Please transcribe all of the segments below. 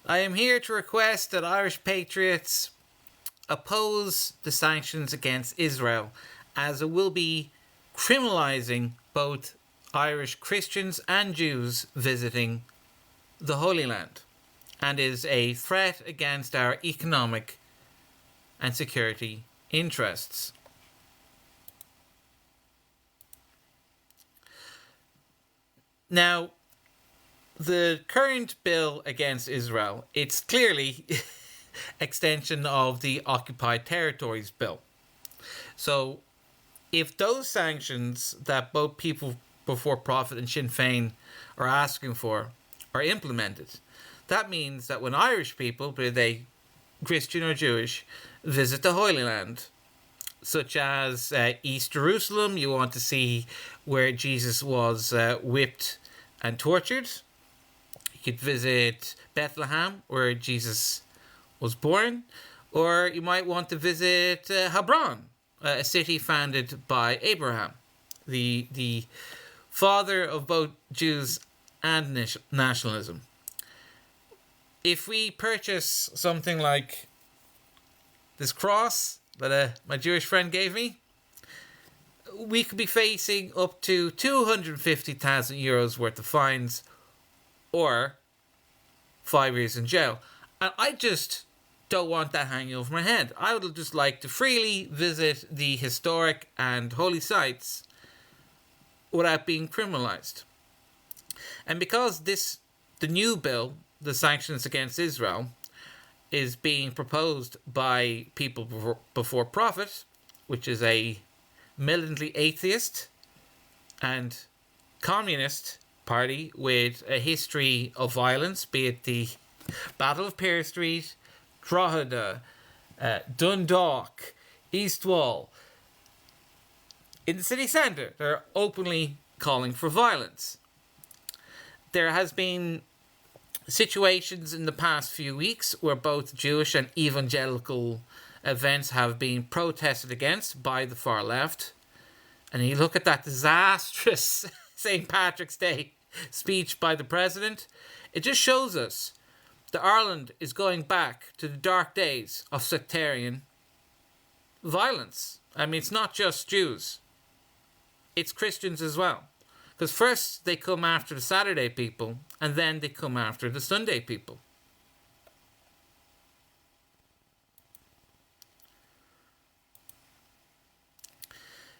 I am here to request that Irish patriots oppose the sanctions against Israel, as it will be criminalising both Irish Christians and Jews visiting the Holy Land, and is a threat against our economic and security interests. Now, the current bill against Israel, it's clearly extension of the Occupied Territories Bill. So if those sanctions that both People Before Profit and Sinn Féin are asking for are implemented, that means that when Irish people, be they Christian or Jewish, visit the Holy Land, such as East Jerusalem, you want to see where Jesus was whipped and tortured. You could visit Bethlehem, where Jesus was born, or you might want to visit Hebron, a city founded by Abraham, the father of both Jews and nationalism. If we purchase something like this cross that my Jewish friend gave me, we could be facing up to 250,000 euros worth of fines or 5 years in jail. And I just don't want that hanging over my head. I would just like to freely visit the historic and holy sites without being criminalised. And because the new bill, the Sanctions Against Israel, is being proposed by People Before Profit, which is a militantly atheist and communist party with a history of violence, be it the Battle of Pear Street, Drogheda, Dundalk, East Wall. In the city centre, they're openly calling for violence. There has been situations in the past few weeks where both Jewish and evangelical events have been protested against by the far left. And you look at that disastrous St. Patrick's Day speech by the president, it just shows us that Ireland is going back to the dark days of sectarian violence. I mean, it's not just Jews, it's Christians as well. Because first they come after the Saturday people, and then they come after the Sunday people.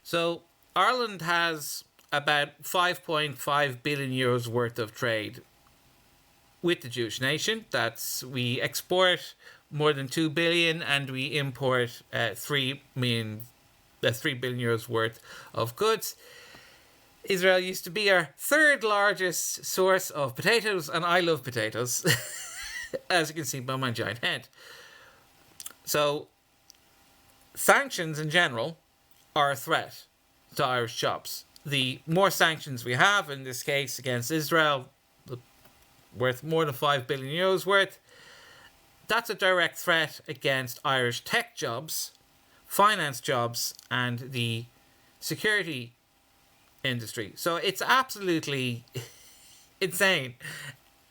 So Ireland has about 5.5 billion euros worth of trade with the Jewish nation. We export more than 2 billion and we import 3 billion euros worth of goods. Israel used to be our third largest source of potatoes, and I love potatoes, as you can see by my giant head. So sanctions in general are a threat to Irish jobs. The more sanctions we have, in this case against Israel, worth more than 5 billion euros worth, that's a direct threat against Irish tech jobs, finance jobs, and the security industry. So it's absolutely insane.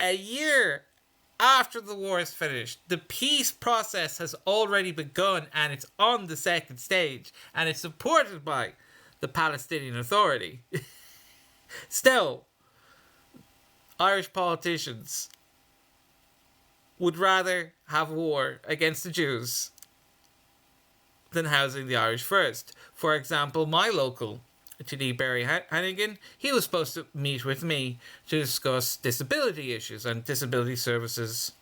A year after the war is finished, the peace process has already begun, and it's on the second stage, and it's supported by the Palestinian Authority. Still, Irish politicians would rather have war against the Jews than housing the Irish first. For example, my local TD Barry Hannigan, he was supposed to meet with me to discuss disability issues and disability services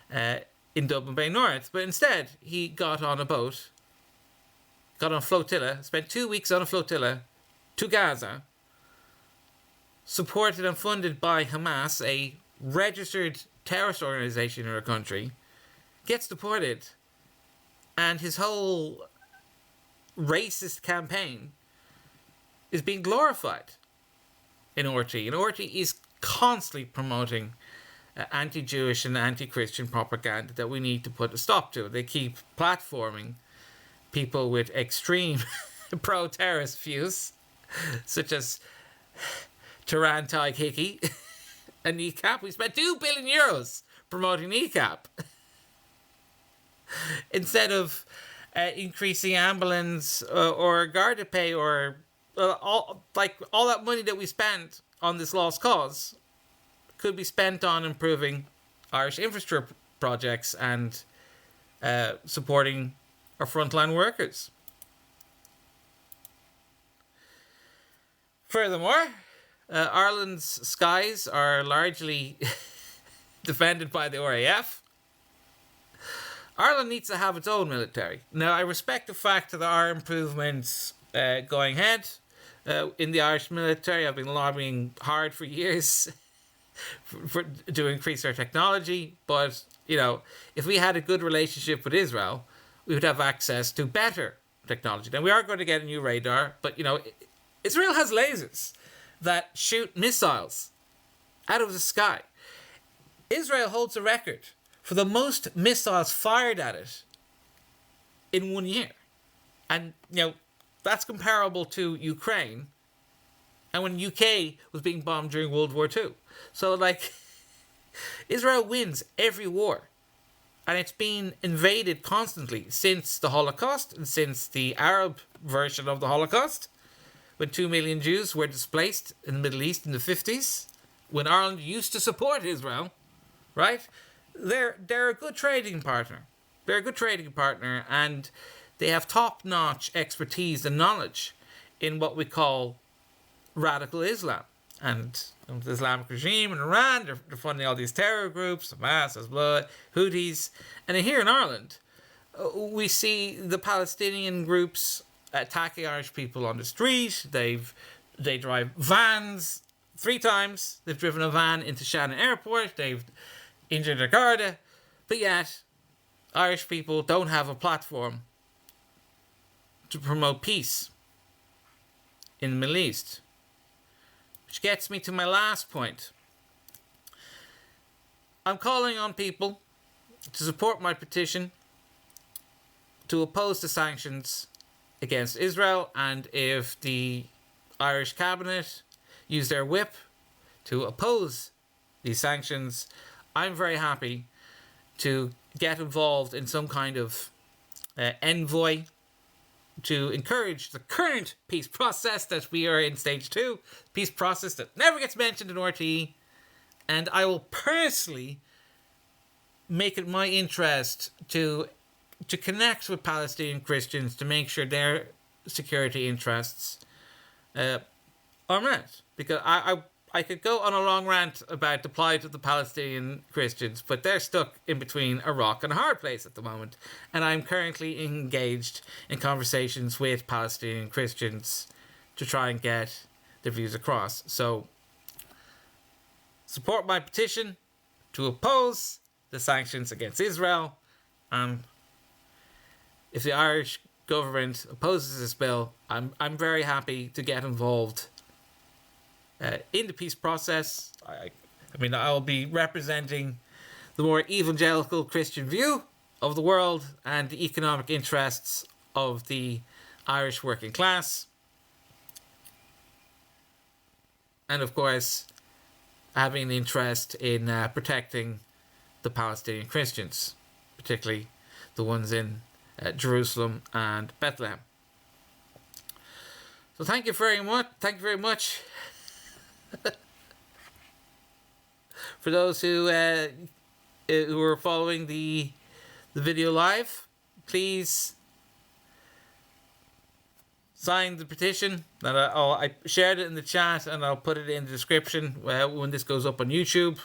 in Dublin Bay North, but instead he got on a boat, got on a flotilla, spent 2 weeks on a flotilla to Gaza, supported and funded by Hamas, a registered terrorist organization in our country, gets deported, and his whole racist campaign is being glorified in RT. And RT is constantly promoting anti-Jewish and anti-Christian propaganda that we need to put a stop to. They keep platforming people with extreme pro-terrorist views, such as Taran Taig Hickey and Kneecap. We spent €2 billion promoting kneecap. Instead of increasing ambulance or Garda pay or all that money that we spent on this lost cause could be spent on improving Irish infrastructure projects and supporting our frontline workers. Furthermore, Ireland's skies are largely defended by the RAF. Ireland needs to have its own military. Now, I respect the fact that there are improvements going ahead in the Irish military. I've been lobbying hard for years to increase our technology. But, you know, if we had a good relationship with Israel, we would have access to better technology. Now, we are going to get a new radar, but, you know, Israel has lasers that shoot missiles out of the sky. Israel holds a record for the most missiles fired at it in 1 year. And, you know, that's comparable to Ukraine and when UK was being bombed during World War II. So, like, Israel wins every war. And it's been invaded constantly since the Holocaust and since the Arab version of the Holocaust, when 2 million Jews were displaced in the Middle East in the 50s, when Ireland used to support Israel, right? They're a good trading partner. They're a good trading partner, and they have top-notch expertise and knowledge in what we call radical Islam. And the Islamic regime in Iran, they're funding all these terror groups, Hamas, Hezbollah, Houthis. And here in Ireland, we see the Palestinian groups attacking Irish people on the street. They drive vans 3 times. They've driven a van into Shannon Airport. They've injured a Garda. But yet, Irish people don't have a platform to promote peace in the Middle East. Which gets me to my last point. I'm calling on people to support my petition to oppose the sanctions against Israel, and if the Irish cabinet use their whip to oppose these sanctions, I'm very happy to get involved in some kind of envoy to encourage the current peace process that we are in stage 2, peace process that never gets mentioned in RTE, and I will personally make it my interest to connect with Palestinian Christians to make sure their security interests are met. Because I could go on a long rant about the plight of the Palestinian Christians, but they're stuck in between a rock and a hard place at the moment. And I'm currently engaged in conversations with Palestinian Christians to try and get their views across. So, support my petition to oppose the sanctions against Israel. If the Irish government opposes this bill, I'm very happy to get involved in the peace process. I mean, I'll be representing the more evangelical Christian view of the world and the economic interests of the Irish working class. And of course, having an interest in protecting the Palestinian Christians, particularly the ones in Jerusalem and Bethlehem. So thank you very much. Thank you very much. For those who are following the video live, please sign the petition. That I shared it in the chat, and I'll put it in the description when this goes up on YouTube.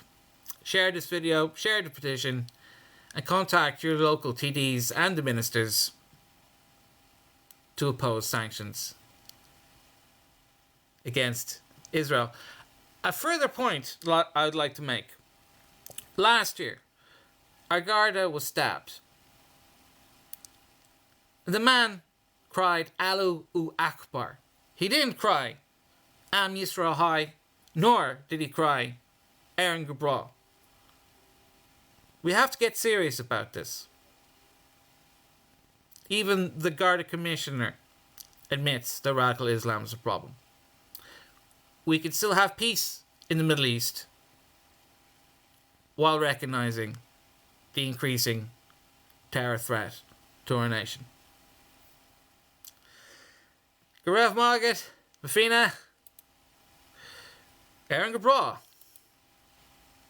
Share this video, share the petition, and contact your local TDs and the ministers to oppose sanctions against Israel. A further point I would like to make. Last year, our Garda was stabbed. The man cried, Allahu Akbar. He didn't cry, Am Yisrael High, nor did he cry, Aaron Gabra. We have to get serious about this. Even the Garda Commissioner admits that radical Islam is a problem. We can still have peace in the Middle East while recognising the increasing terror threat to our nation. Go raibh mágad, Mafina, Aaron Gabra.